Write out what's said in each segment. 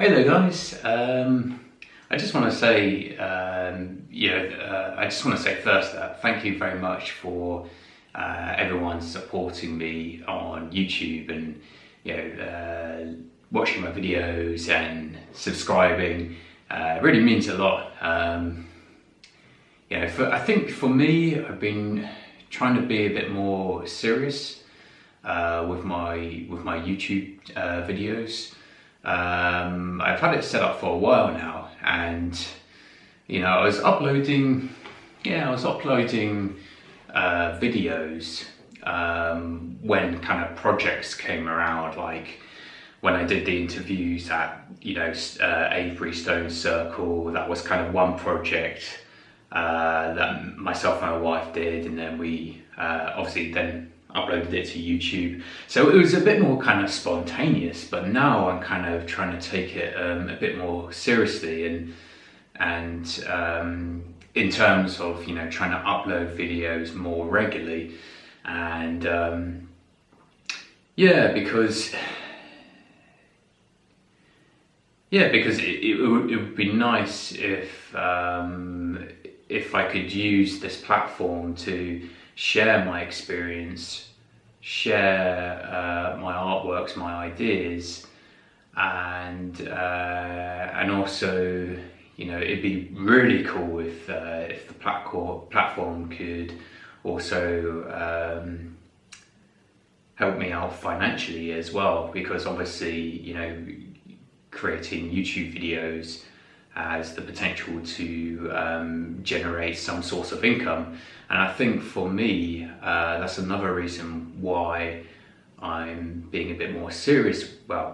Hey there, guys. I just want to say, first that thank you very much for everyone supporting me on YouTube and watching my videos and subscribing. It really means a lot. I think for me, I've been trying to be a bit more serious with my YouTube videos. I've had it set up for a while now, and I was uploading videos when kind of projects came around, like when I did the interviews at Avery Stone Circle. That was kind of one project that myself and my wife did, and then we obviously then uploaded it to YouTube. So it was a bit more kind of spontaneous, but now I'm kind of trying to take it a bit more seriously and in terms of trying to upload videos more regularly. And because it would be nice if I could use this platform to share my experience, share my artworks, my ideas, and also it'd be really cool if the platform could also help me out financially as well, because obviously creating YouTube videos has the potential to generate some source of income. And I think for me, that's another reason why I'm being a bit more serious,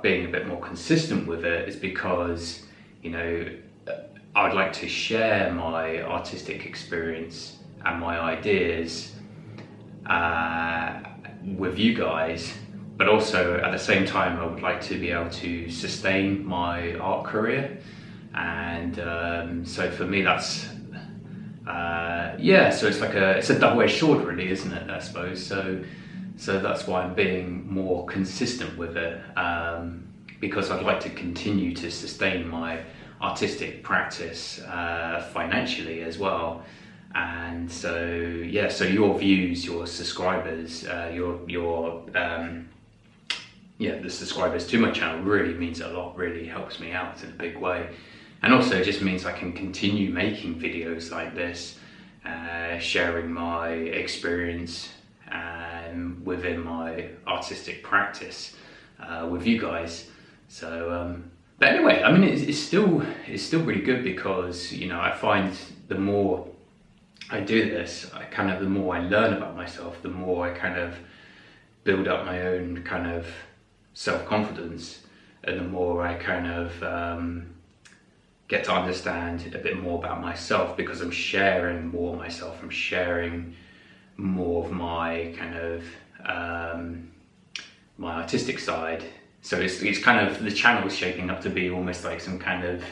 being a bit more consistent with it, is because I'd like to share my artistic experience and my ideas with you guys, but also at the same time I would like to be able to sustain my art career. And so for me that's so it's a double-edged sword, really, isn't it, I suppose. So that's why I'm being more consistent with it, because I'd like to continue to sustain my artistic practice financially as well. And so your views, your subscribers, the subscribers to my channel really means a lot, really helps me out in a big way. And also it just means I can continue making videos like this, sharing my experience within my artistic practice with you guys. So, but anyway, I mean, it's still really good, because I find the more I do this, the more I learn about myself, the more I kind of build up my own kind of self-confidence, and the more I kind of get to understand a bit more about myself, because I'm sharing more of myself, I'm sharing more of my kind of my artistic side. So it's kind of, the channel is shaping up to be almost like some kind of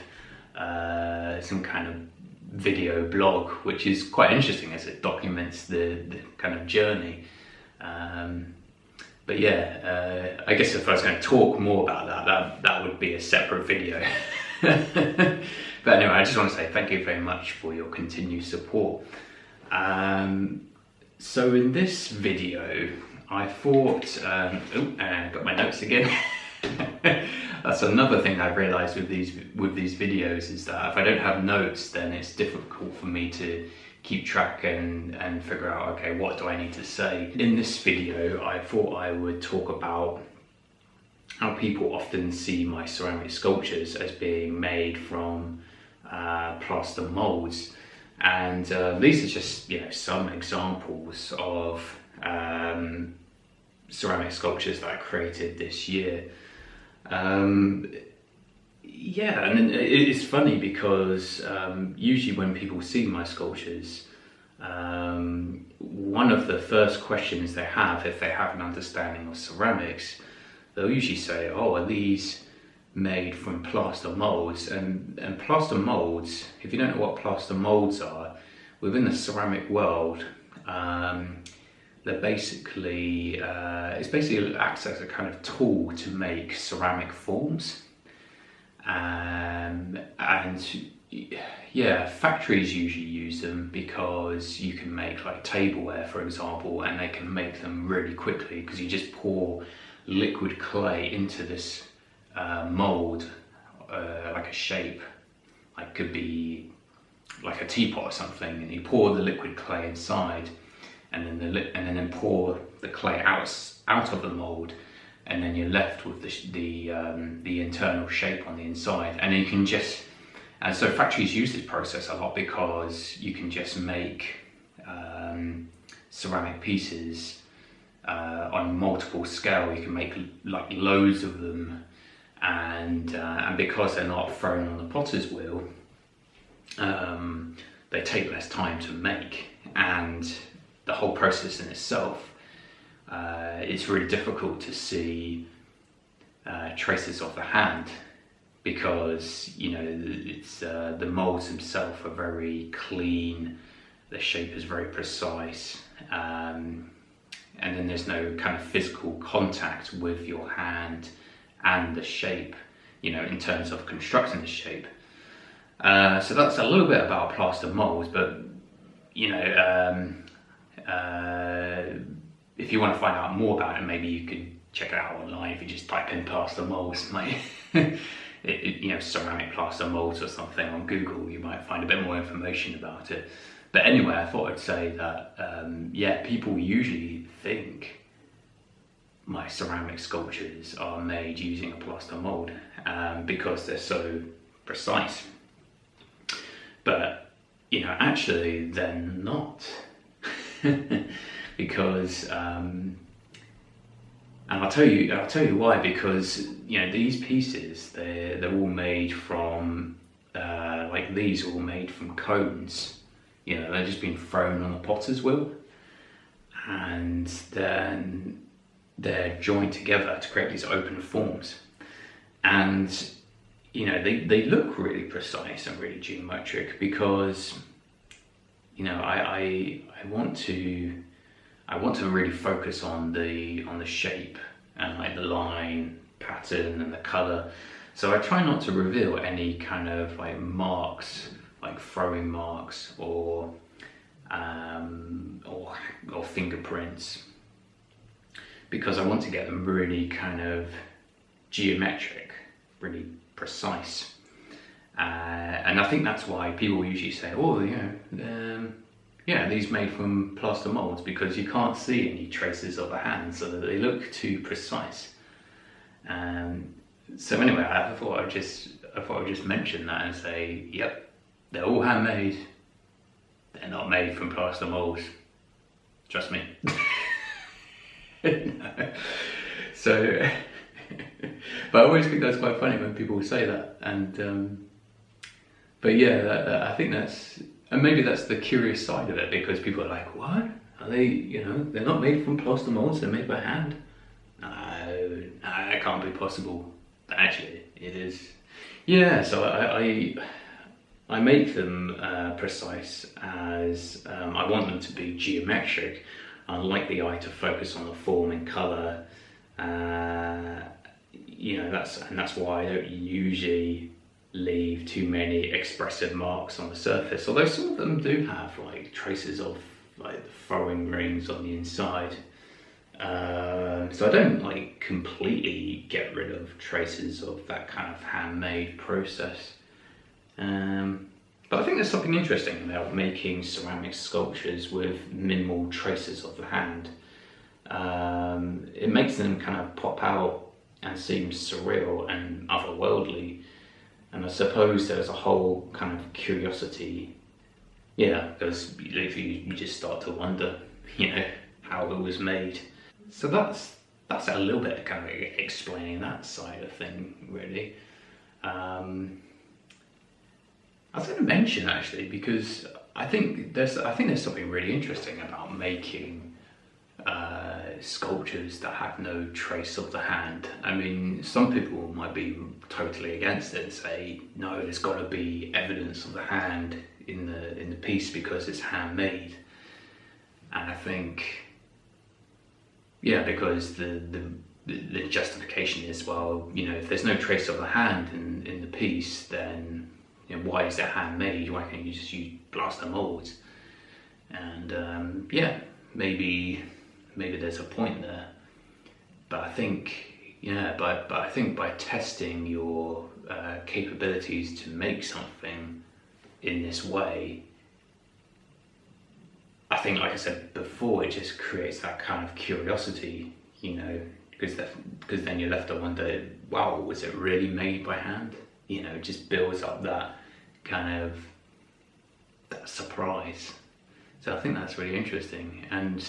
video blog, which is quite interesting as it documents the kind of journey. But I guess if I was going to talk more about that would be a separate video. But anyway, I just want to say thank you very much for your continued support. So in this video, I thought, I got my notes again. That's another thing I've realised with these videos, is that if I don't have notes, then it's difficult for me to keep track and figure out, okay, what do I need to say? In this video, I thought I would talk about how people often see my ceramic sculptures as being made from plaster moulds. And these are just some examples of ceramic sculptures that I created this year. And it's funny because usually when people see my sculptures, one of the first questions they have, if they have an understanding of ceramics, they'll usually say, oh, are these made from plaster moulds? And plaster moulds, if you don't know what plaster moulds are, within the ceramic world, they're basically, it acts as a kind of tool to make ceramic forms. And yeah, factories usually use them because you can make like tableware, for example, and they can make them really quickly because you just pour liquid clay into this mould, like a shape, like could be like a teapot or something, and you pour the liquid clay inside, and then pour the clay out of the mould, and then you're left with the internal shape on the inside, and you can just. And so factories use this process a lot because you can just make ceramic pieces on multiple scale. You can make like loads of them, and because they're not thrown on the potter's wheel, they take less time to make, and the whole process in itself, it's really difficult to see traces of the hand, because it's the molds themselves are very clean, the shape is very precise, and then there's no kind of physical contact with your hand and the shape, in terms of constructing the shape. So that's a little bit about plaster molds, but if you want to find out more about it, maybe you could check it out online. If you just type in plaster molds, ceramic plaster molds or something on Google, you might find a bit more information about it. But anyway, I thought I'd say that people usually think my ceramic sculptures are made using a plaster mold because they're so precise. But actually they're not. Because and I'll tell you why. Because these pieces, they're all made from like these are all made from cones. They're just been thrown on a potter's wheel, and then they're joined together to create these open forms. And they look really precise and really geometric because I want to really focus on the shape and like the line pattern and the color. So I try not to reveal any kind of like marks, like throwing marks or fingerprints, because I want to get them really kind of geometric, really precise. And I think that's why people usually say, these made from plaster molds, because you can't see any traces of a hand, so that they look too precise. So anyway, I thought I'd just mention that and say, yep, they're all handmade. They're not made from plaster molds. Trust me. No. So, but I always think that's quite funny when people say that. And but yeah, I think that's. And maybe that's the curious side of it, because people are like, what? Are they, they're not made from plaster molds, they're made by hand? No, that can't be possible. But actually, it is. Yeah, so I make them precise as I want them to be geometric. I like the eye to focus on the form and colour. That's why I don't usually leave too many expressive marks on the surface, although some of them do have like traces of like the throwing rings on the inside. So I don't like completely get rid of traces of that kind of handmade process. But I think there's something interesting about making ceramic sculptures with minimal traces of the hand. It makes them kind of pop out and seem surreal and otherworldly. And I suppose there's a whole kind of curiosity, because you just start to wonder, how it was made. So that's a little bit of kind of explaining that side of thing, really. I was going to mention actually, because I think there's something really interesting about making sculptures that have no trace of the hand. I mean, some people might be totally against it and say, no, there's got to be evidence of the hand in the piece because it's handmade. And I think, because the justification is, well, if there's no trace of the hand in the piece, then why is it handmade? Why can't you just use plaster molds? And yeah, maybe there's a point there. But I think, but I think by testing your capabilities to make something in this way, I think, like I said before, it just creates that kind of curiosity, because then you're left to wonder, wow, was it really made by hand? It just builds up that kind of that surprise. So I think that's really interesting, and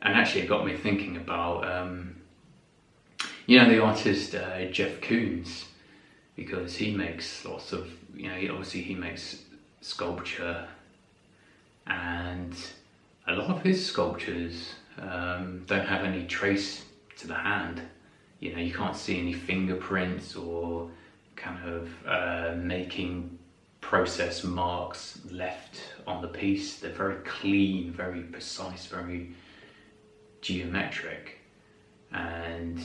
actually it got me thinking about the artist Jeff Koons, because he makes lots of he makes sculpture, and a lot of his sculptures don't have any trace to the hand. You can't see any fingerprints or kind of making process marks left on the piece. They're very clean, very precise, very geometric, and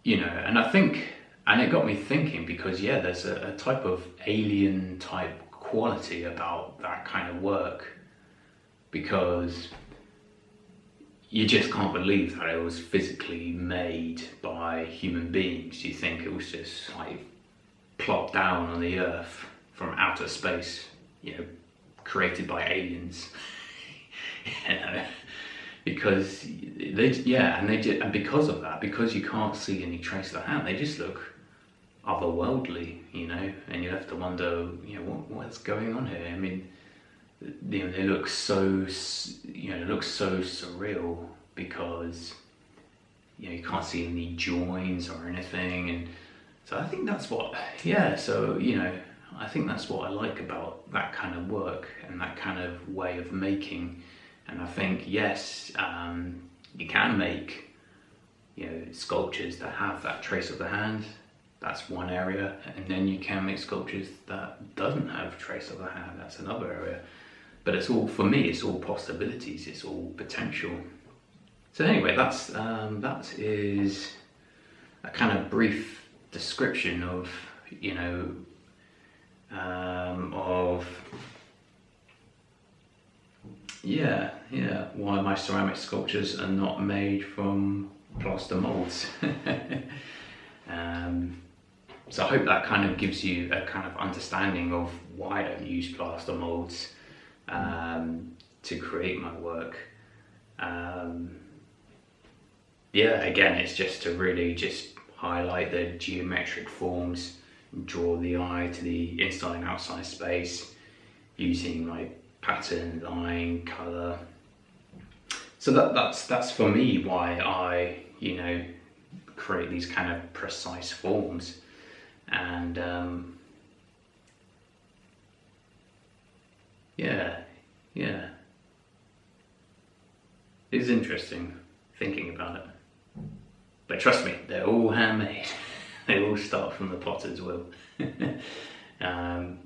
and I think, and it got me thinking, because there's a type of alien type quality about that kind of work, because you just can't believe that it was physically made by human beings. You think it was just like plopped down on the earth from outer space, created by aliens. Because and because of that, because you can't see any trace of the hand, they just look otherworldly, and you have to wonder, what's going on here? I mean, they look so, surreal, because you can't see any joins or anything, and so I think that's what, I think that's what I like about that kind of work and that kind of way of making. And I think, yes, you can make, sculptures that have that trace of the hand. That's one area. And then you can make sculptures that doesn't have trace of the hand. That's another area. But it's all, for me, it's all possibilities. It's all potential. So anyway, that is a kind of brief description of, why my ceramic sculptures are not made from plaster molds. So I hope that kind of gives you a kind of understanding of why I don't use plaster molds to create my work. Again, it's just to really just highlight the geometric forms, draw the eye to the inside and outside space using like pattern, line, colour. So that's for me why I create these kind of precise forms, and it's interesting thinking about it. But trust me, they're all handmade. They all start from the potter's wheel. And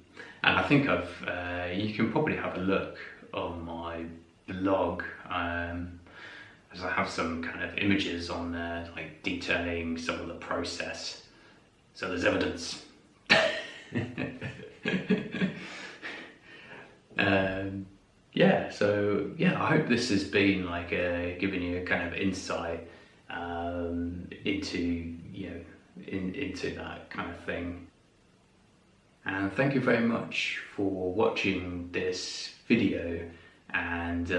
I think you can probably have a look on my blog, as I have some kind of images on there, like detailing some of the process. So there's evidence. I hope this has been like giving you a kind of insight into that kind of thing. And thank you very much for watching this video, and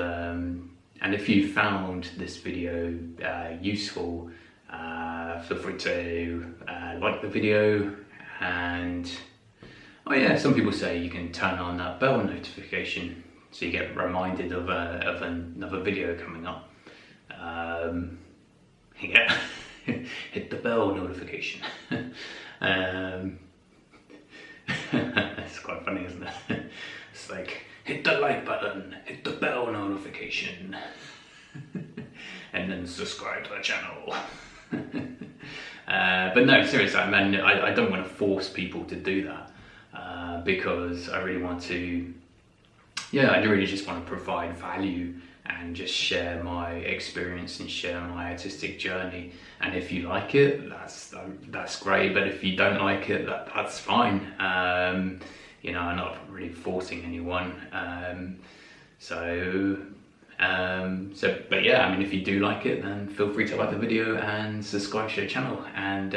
if you found this video useful, feel free to like the video, and some people say you can turn on that bell notification so you get reminded of another video coming up. Hit the bell notification. It's quite funny, isn't it? It's like, hit the like button, hit the bell notification, and then subscribe to the channel. But no, seriously, I don't want to force people to do that, because I really want to, I really just want to provide value and just share my experience and share my artistic journey. And if you like it, that's great, but if you don't like it, that's fine. You know, I'm not really forcing anyone. But yeah, I mean, if you do like it, then feel free to like the video and subscribe to the channel. And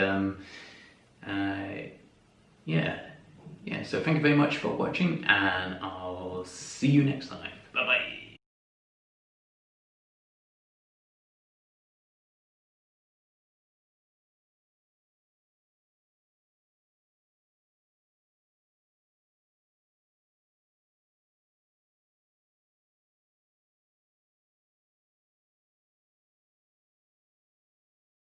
yeah, so thank you very much for watching, and I'll see you next time.